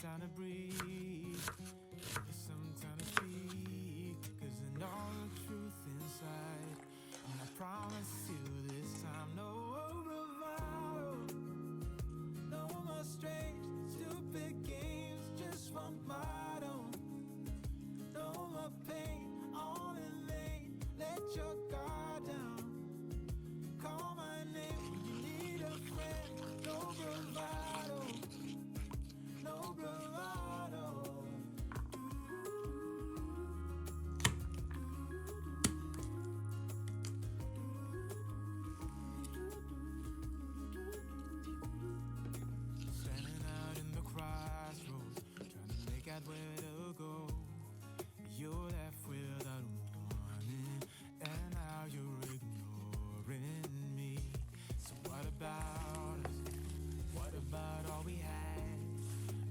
time to breathe. Give me some time to speak, 'cause I know the truth inside. And I promise you this time, no bravado, no more strange, stupid games, just one motto. No more pain, all in vain. Let your guard down. Call my name when you need a friend. No bravado, no bravado. Standing out in the crossroads, trying to make out where to go. You're left without warning, and now you're ignoring me. So what about us? What about all we had?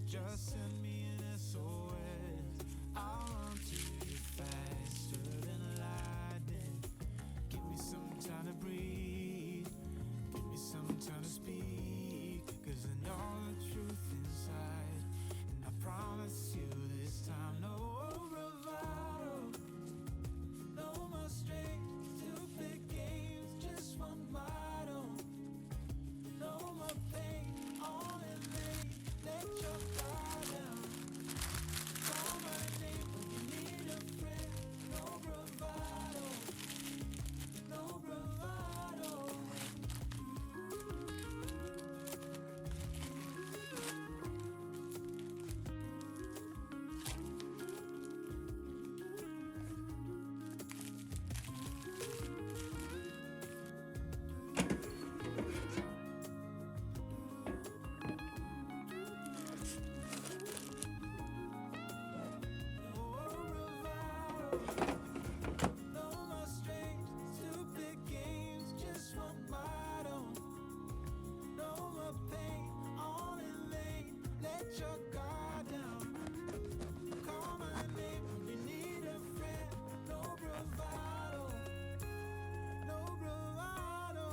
Just send me an SOS. I'll run to you faster than lightning. Give me some time to breathe. Give me some time to speak, 'cause I know the truth inside. And I promise you this time, no bravado, no more strange, stupid games, just one motto. No more pain, all in vain. Let your guard down. Call my name when you need a friend. No bravado, no bravado. No more strange, stupid games, just one motto. No more pain, all in vain. Let your guard down. Call my name when you need a friend. No bravado, no bravado.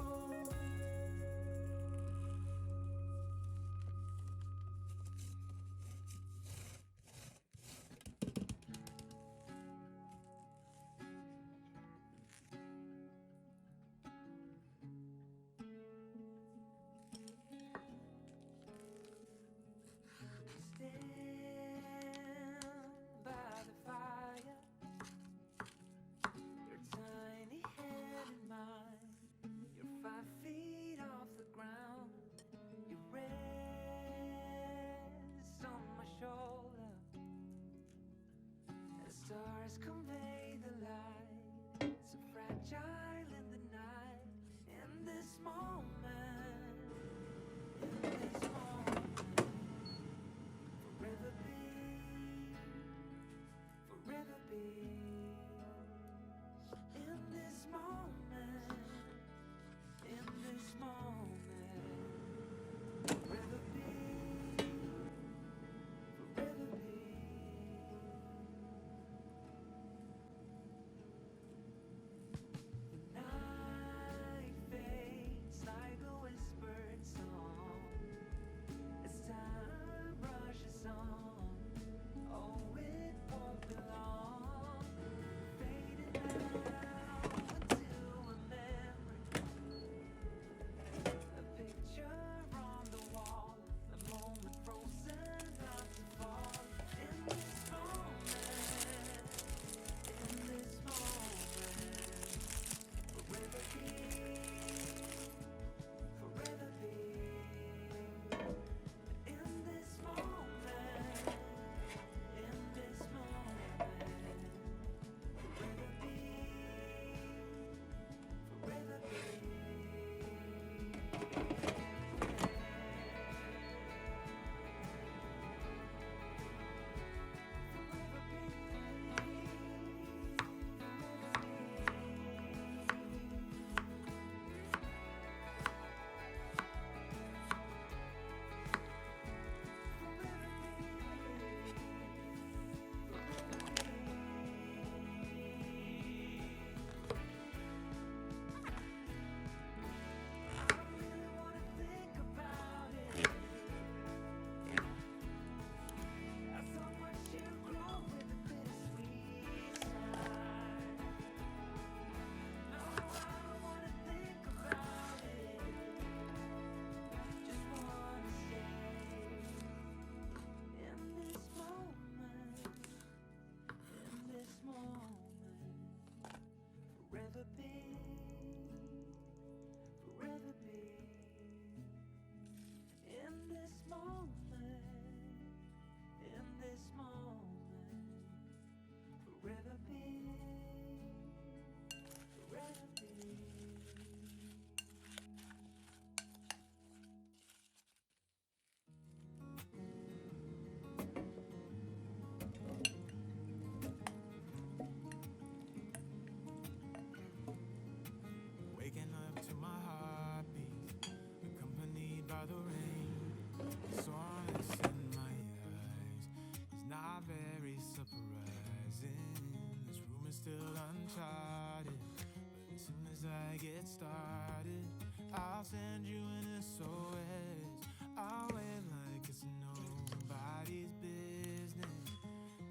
I'll send you an SOS. I'll wait like it's nobody's business.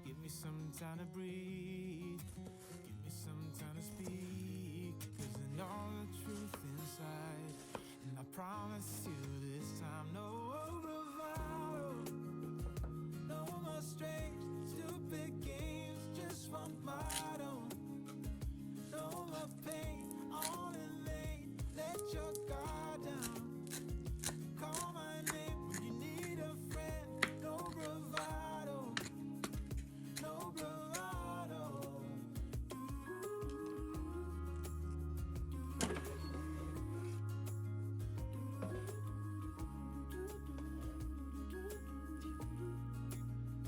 Give me some time to breathe. Give me some time to speak. Cause I know the truth inside. And I promise you this time, no bravado, no more strange, stupid games, just one motto. No more pain, all in vain. Let your guard down. Call my name when you need a friend. No bravado, no bravado.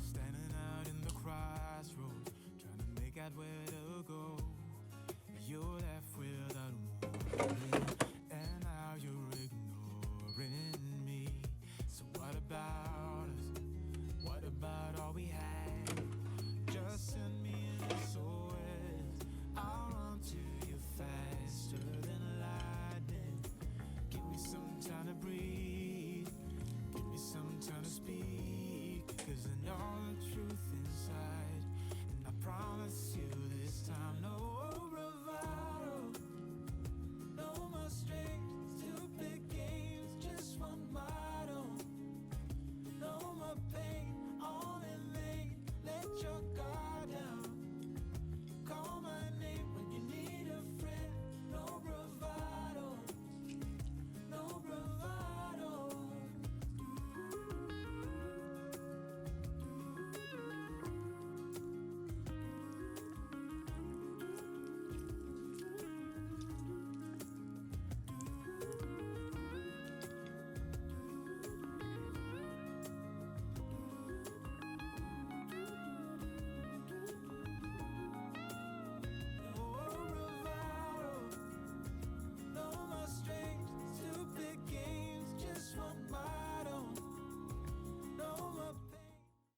Standing out in the crossroads, trying to make out where to go. You're left without warning, and now you're ignoring me. So what about us? What about all we had? Just send me an SOS. I'll run to you faster than lightning. Give me some time to breathe. Give me some time to speak. Cause I know the truth inside. And I promise you this time, no bravado, no more strange, stupid games, just one motto. No more pain, all in vain. Let your